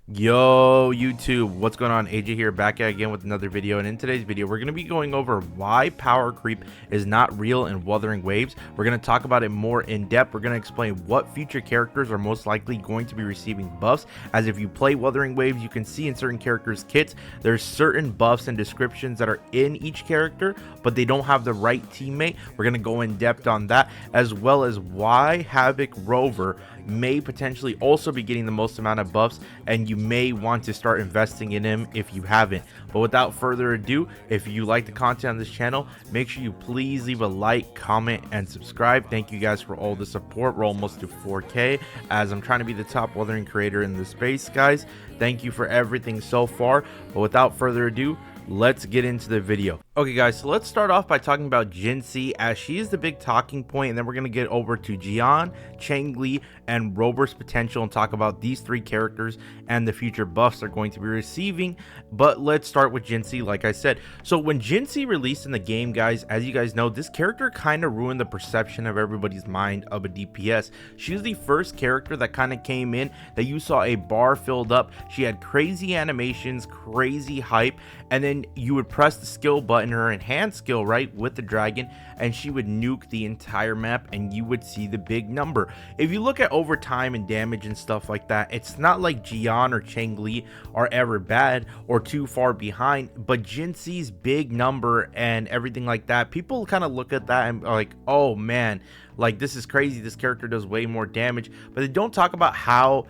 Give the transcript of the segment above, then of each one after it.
Yo YouTube, what's going on? AJ here, back again with another video, and in today's video we're going to be going over why power creep is not real in Wuthering Waves. We're going to talk about it more in depth. We're going to explain what future characters are most likely going to be receiving buffs, as if you play Wuthering Waves you can see in certain characters kits there's certain buffs and descriptions that are in each character, but they don't have the right teammate. We're going to go in depth on that, as well as why Havoc Rover may potentially also be getting the most amount of buffs, and you may want to start investing in him if you haven't. But without further ado, if you like the content on this channel, make sure you please leave a like, comment, and subscribe. Thank you guys for all the support. We're almost to 4K, as I'm trying to be the top Wuthering creator in the space, guys. Thank you for everything so far. But without further ado, let's get into the video. Okay guys, so let's start off by talking about Jinhsi, as she is the big talking point, and then we're going to get over to Jiyan, Changli, and Rover's potential and talk about these three characters and the future buffs they're going to be receiving. But let's start with Jinhsi, like I said. So when Jinhsi released in the game, guys, as you guys know, this character kind of ruined the perception of everybody's mind of a DPS. She was the first character that kind of came in that you saw a bar filled up. She had crazy animations, crazy hype, and then you would press the skill button, her enhanced skill, right, with the dragon, and she would nuke the entire map and you would see the big number. If you look at overtime and damage and stuff like that, it's not like Jiyan or Changli are ever bad or too far behind, but Jinhsi's big number and everything like that, people kind of look at that and are like, oh man, like this is crazy, this character does way more damage, but they don't talk about how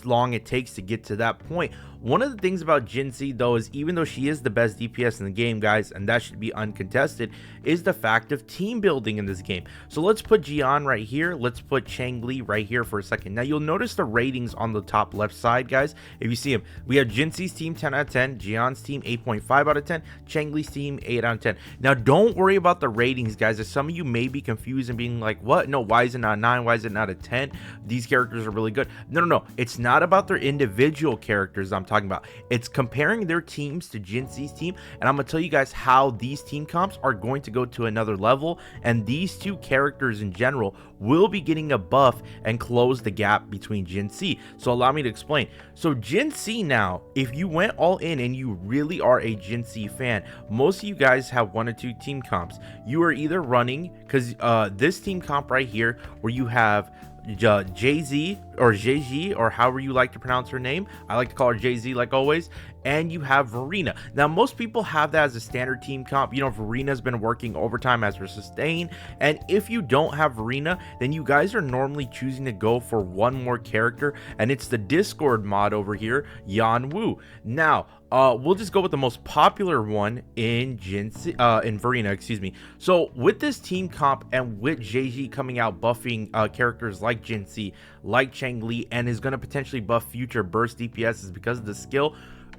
long it takes to get to that point. One of the things about Jinhsi though is, even though she is the best DPS in the game, guys, and that should be uncontested, is the fact of team building in this game. So let's put Jiyan right here, let's put Changli right here for a second. Now you'll notice the ratings on the top left side, guys. If you see them, we have Jinhsi's team 10 out of 10, Jiyan's team 8.5 out of 10, Changli's team 8 out of 10. Now don't worry about the ratings, guys, as some of you may be confused and being like, what? No, why is it not 9? Why is it not a 10? These characters are really good. No, it's not about their individual characters I'm talking about. It's comparing their teams to Jinhsi's team, and I'm gonna tell you guys how these team comps are going to go to another level, and these two characters in general will be getting a buff and close the gap between Jinhsi. So allow me to explain. So Jinhsi, now if you went all in and you really are a Jinhsi fan, most of you guys have one or two team comps. You are either running, because this team comp right here where you have Jay-Z or JG, or however you like to pronounce her name. I like to call her Jay-Z like always. And you have Verena. Now most people have that as a standard team comp. You know, Verena's been working overtime as her sustain, and if you don't have Verena, then you guys are normally choosing to go for one more character, and it's the Discord mod over here, Youhu. Now we'll just go with the most popular one in Jinhsi, in Verena, excuse me. So with this team comp and with JG coming out buffing characters like Jinhsi, like Changli, and is going to potentially buff future burst DPSs because of the skill.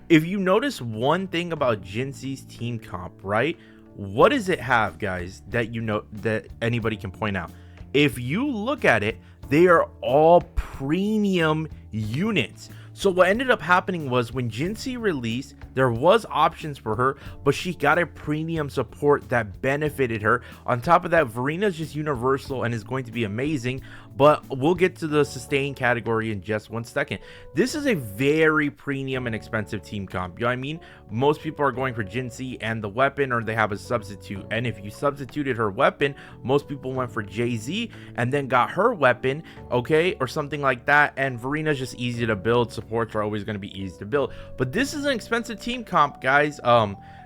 If you notice one thing about Jinhsi's team comp, right, what does it have, guys, that you know that anybody can point out? If you look at it, they are all premium units. So what ended up happening was, when Jinhsi released, there was options for her, but she got a premium support that benefited her. On top of that, Verena's just universal and is going to be amazing, but we'll get to the sustain category in just one second. This is a very premium and expensive team comp, you know what I mean? Most people are going for Jinhsi and the weapon, or they have a substitute, and if you substituted her weapon, most people went for Jay-Z and then got her weapon, okay, or something like that. And Verena's just easy to build, supports are always going to be easy to build, but this is an expensive team comp, guys.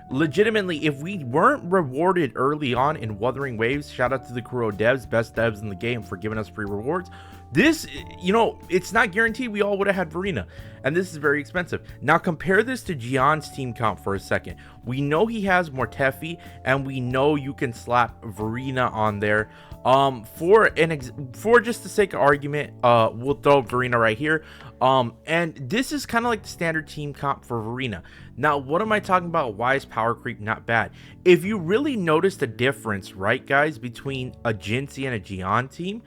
Legitimately, if we weren't rewarded early on in Wuthering Waves, shout out to the Kuro devs, best devs in the game, for giving us free rewards. This, you know, it's not guaranteed we all would have had Verena, and this is very expensive. Now compare this to Jiyan's team comp for a second. We know he has Mortefi, and we know you can slap Verena on there. For just the sake of argument, we'll throw Verena right here. And this is kind of like the standard team comp for Verena. Now, what am I talking about? Why is power creep not bad? If you really notice the difference, right, guys, between a Jinhsi and a Jiyan team,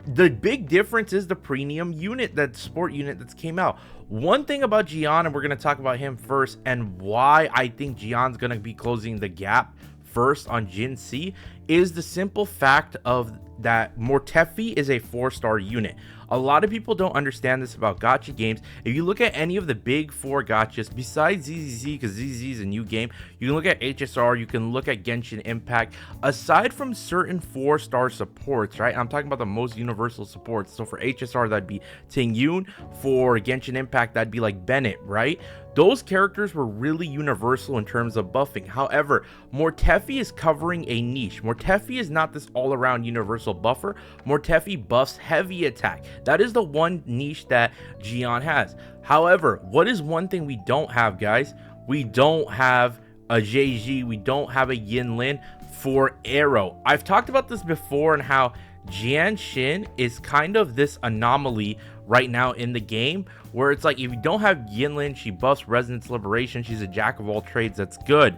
the big difference is the premium unit, that sport unit that's came out. One thing about Jiyan, and we're going to talk about him first, and why I think Jiyan's going to be closing the gap first on Jinhsi, is the simple fact of that Mortefi is a 4-star unit. A lot of people don't understand this about gacha games. If you look at any of the big four gachas, besides ZZZ, because ZZZ is a new game, you can look at HSR, you can look at Genshin Impact. Aside from certain 4-star supports, right? I'm talking about the most universal supports. So for HSR, that'd be Tingyun. For Genshin Impact, that'd be like Bennett, right? Those characters were really universal in terms of buffing. However, Mortefi is covering a niche. Mortefi is not this all-around universal buffer. Mortefi buffs heavy attack. That is the one niche that Jiyan has. However, what is one thing we don't have, guys? We don't have a JG. We don't have a Yinlin for Arrow. I've talked about this before and how Jiyan Shin is kind of this anomaly right now in the game, where it's like if you don't have Yinlin, she buffs Resonance Liberation, she's a jack of all trades, that's good.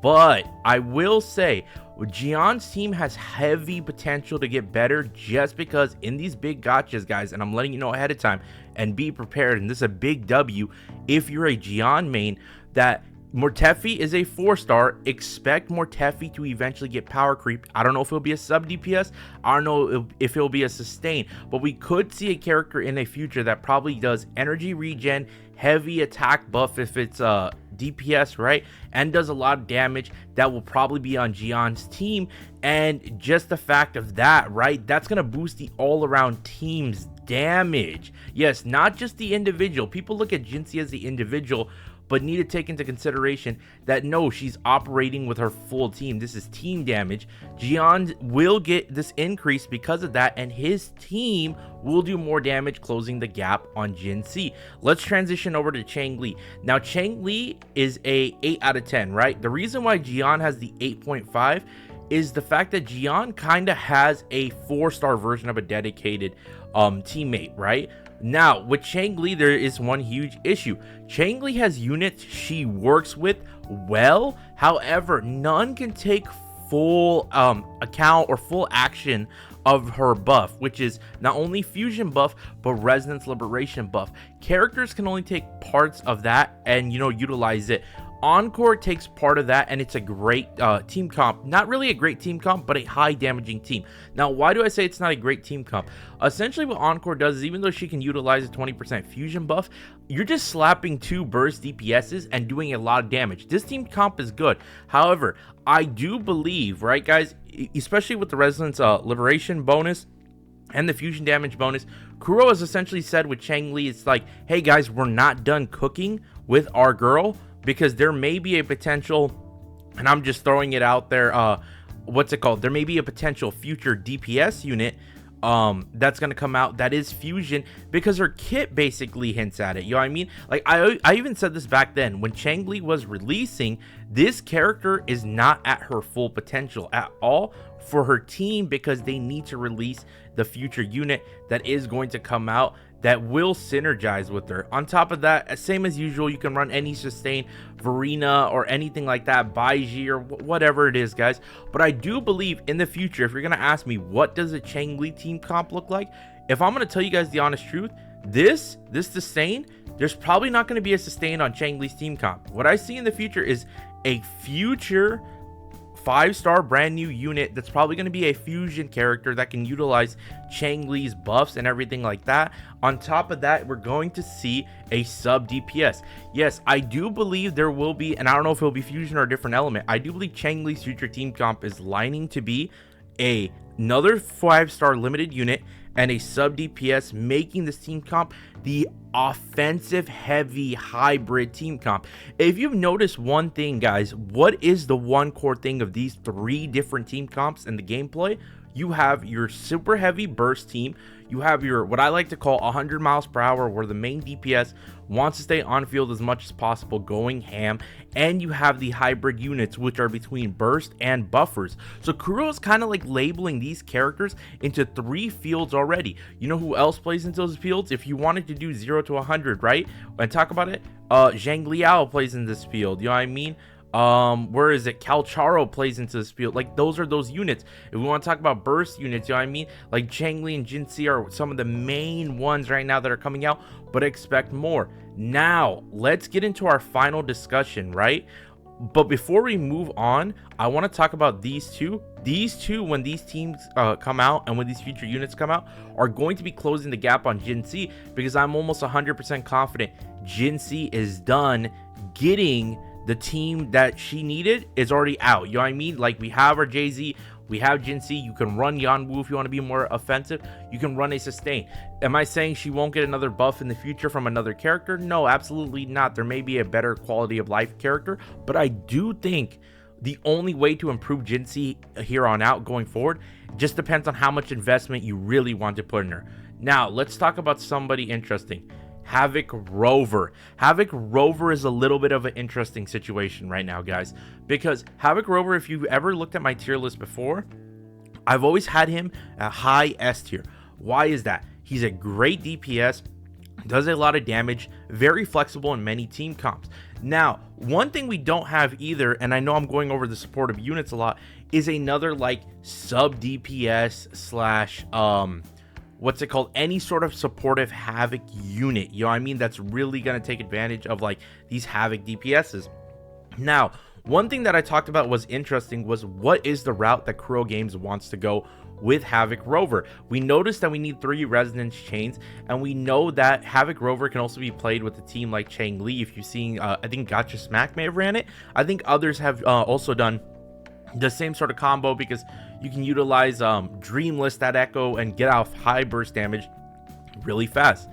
But I will say Jiyan's team has heavy potential to get better, just because in these big gachas, guys, and I'm letting you know ahead of time, and be prepared, and this is a big W if you're a Jiyan main, that Mortefi is a 4-star. Expect Mortefi to eventually get power creep. I don't know if it'll be a sub DPS. I don't know if it'll be a sustain, but we could see a character in a future that probably does energy regen, heavy attack buff if it's DPS, right, and does a lot of damage. That will probably be on Jiyan's team, and just the fact of that, right, that's gonna boost the all-around team's damage. Yes, not just the individual. People look at Jinhsi as the individual, but need to take into consideration that no, she's operating with her full team. This is team damage. Jiyan will get this increase because of that, and his team will do more damage, closing the gap on Jinhsi. Let's transition over to Changli. Now, Changli is a 8 out of 10, right? The reason why Jiyan has the 8.5 is the fact that Jiyan kind of has a 4-star version of a dedicated teammate, right? Now, with Changli, there is one huge issue. Changli has units she works with well. However, none can take full account or full action of her buff, which is not only fusion buff, but resonance liberation buff. Characters can only take parts of that and, you know, utilize it. Encore takes part of that, and it's a great team comp. Not really a great team comp, but a high damaging team. Now, why do I say it's not a great team comp? Essentially, what Encore does is, even though she can utilize a 20% fusion buff, you're just slapping 2 burst DPSs and doing a lot of damage. This team comp is good. However, I do believe, right, guys, especially with the resonance liberation bonus and the fusion damage bonus, Kuro has essentially said with Changli, it's like, hey guys, we're not done cooking with our girl, because there may be a potential, and I'm just throwing it out there, what's it called? There may be a potential future DPS unit that's gonna come out that is fusion, because her kit basically hints at it. You know what I mean? Like I even said this back then when Changli was releasing. This character is not at her full potential at all for her team, because they need to release the future unit that is going to come out that will synergize with her. On top of that, same as usual, you can run any sustain, Verena or anything like that, Baiji or whatever it is, guys. But I do believe in the future, if you're gonna ask me what does a Changli team comp look like, if I'm gonna tell you guys the honest truth, this sustain, there's probably not gonna be a sustain on Changli's team comp. What I see in the future is a future 5-star brand new unit that's probably going to be a fusion character that can utilize Changli's buffs and everything like that. On top of that, we're going to see a sub DPS. Yes, I do believe there will be, and I don't know if it'll be fusion or a different element, I do believe Changli's future team comp is lining to be another 5-star limited unit and a sub DPS, making this team comp the offensive heavy hybrid team comp. If you've noticed one thing, guys, what is the one core thing of these 3 different team comps in the gameplay? You have your super heavy burst team, you have your what I like to call 100 miles per hour, where the main DPS wants to stay on field as much as possible, going ham, and you have the hybrid units, which are between burst and buffers. So Kuro is kind of like labeling these characters into 3 fields already. You know who else plays into those fields? If you wanted to do 0 to 100, right, and talk about it, Xiangliyao plays in this field. You know what I mean? Where is it? Calcharo plays into this field. Like, those are those units. If we want to talk about burst units, you know what I mean? Like Changli and Jinhsi are some of the main ones right now that are coming out, but expect more. Now, let's get into our final discussion, right? But before we move on, I want to talk about these two. These two, when these teams come out and when these future units come out, are going to be closing the gap on Jinhsi, because I'm almost 100% confident Jinhsi is done getting the team that she needed is already out. You know what I mean? Like, we have our Jay-Z, we have Jinhsi. You can run Yanwu if you want to be more offensive. You can run a sustain. Am I saying she won't get another buff in the future from another character? No, absolutely not. There may be a better quality of life character, but I do think the only way to improve Jinhsi here on out going forward just depends on how much investment you really want to put in her. Now, let's talk about somebody interesting. Havoc Rover. Havoc Rover is a little bit of an interesting situation right now, guys, because Havoc Rover, if you've ever looked at my tier list before, I've always had him at high S tier. Why is that? He's a great DPS, does a lot of damage, very flexible in many team comps. Now, one thing we don't have either, and I know I'm going over the supportive units a lot, is another like sub DPS slash what's it called, any sort of supportive Havoc unit, you know what I mean, that's really going to take advantage of like these Havoc DPSs. Now, one thing that I talked about was interesting was what is the route that Kuro Games wants to go with Havoc Rover. We noticed that we need 3 resonance chains, and we know that Havoc Rover can also be played with a team like Changli. If you've seen, I think Gotcha Smack may have ran it. I think others have also done the same sort of combo, because you can utilize Dreamless, that echo, and get off high burst damage really fast.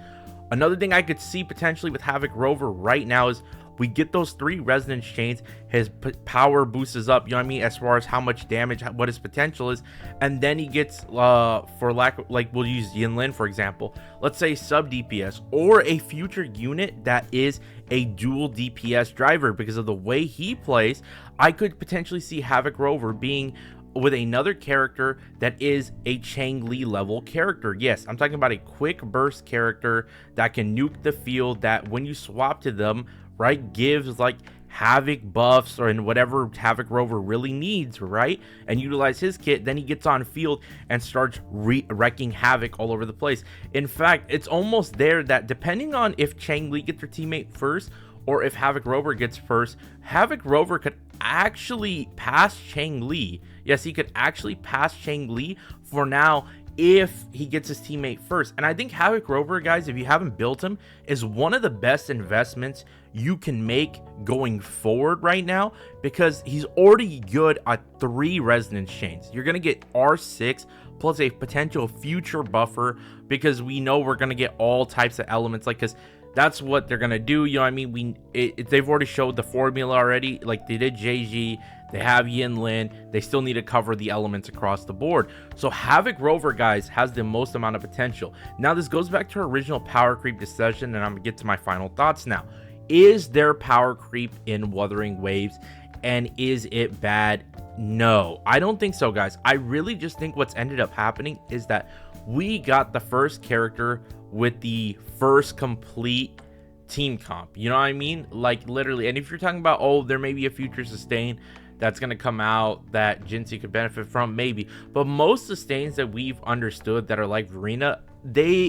Another thing I could see potentially with Havoc Rover right now is we get those 3 resonance chains, his power boosts up, you know what I mean, as far as how much damage, what his potential is, and then he gets for lack of, like, we'll use Jiyan for example, let's say sub DPS or a future unit that is a dual DPS driver. Because of the way he plays, I could potentially see Havoc Rover being with another character that is a Changli level character. Yes, I'm talking about a quick burst character that can nuke the field, that when you swap to them, right, gives like Havoc buffs or in whatever Havoc Rover really needs, right, and utilize his kit. Then he gets on field and starts wrecking havoc all over the place. In fact, it's almost there that depending on if Changli gets her teammate first or if Havoc Rover gets first, Havoc Rover could actually pass Changli. Yes, he could actually pass Changli for now if he gets his teammate first. And I think Havoc Rover, guys, if you haven't built him, is one of the best investments you can make going forward right now, because he's already good at 3 resonance chains. You're gonna get R6 plus a potential future buffer, because we know we're gonna get all types of elements, like, because that's what they're gonna do, you know what I mean. They've already showed the formula already, like they did JG, they have Jiyan, they still need to cover the elements across the board. So Havoc Rover, guys, has the most amount of potential. Now, this goes back to our original power creep discussion, and I'm gonna get to my final thoughts now. Is there power creep in Wuthering Waves, and is it bad? No, I don't think so, guys. I really just think what's ended up happening is that we got the first character with the first complete team comp, you know what I mean, like literally. And if you're talking about, oh, there may be a future sustain that's going to come out that Jinhsi could benefit from, maybe, but most sustains that we've understood that are like Verena,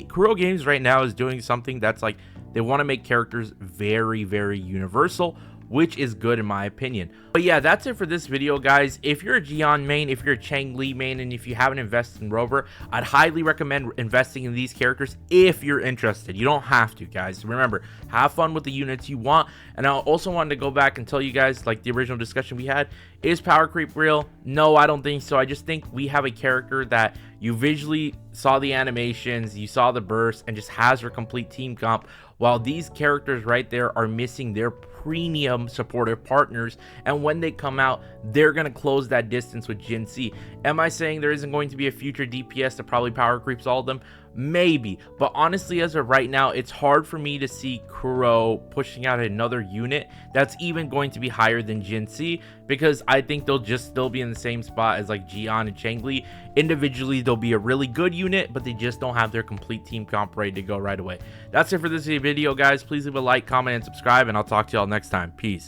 Kuro Games right now is doing something that's like, they want to make characters very, very universal, which is good in my opinion. But yeah, that's it for this video, guys. If you're a Jiyan main, if you're a Changli main, and if you haven't invested in Rover, I'd highly recommend investing in these characters if you're interested. You don't have to, guys. Remember, have fun with the units you want. And I also wanted to go back and tell you guys, like the original discussion we had, is power creep real? No, I don't think so. I just think we have a character that you visually saw the animations, you saw the burst, and just has her complete team comp, while these characters right there are missing their premium supportive partners, and when they come out, they're going to close that distance with Jinhsi. Am I saying there isn't going to be a future DPS that probably power creeps all of them? Maybe, but honestly, as of right now, it's hard for me to see Kuro pushing out another unit that's even going to be higher than Jinhsi, because I think they'll just still be in the same spot as like Jiyan and Changli. Individually, they'll be a really good unit, but they just don't have their complete team comp ready to go right away. That's it for this video, guys. Please leave a like, comment, and subscribe, and I'll talk to y'all next time. Peace.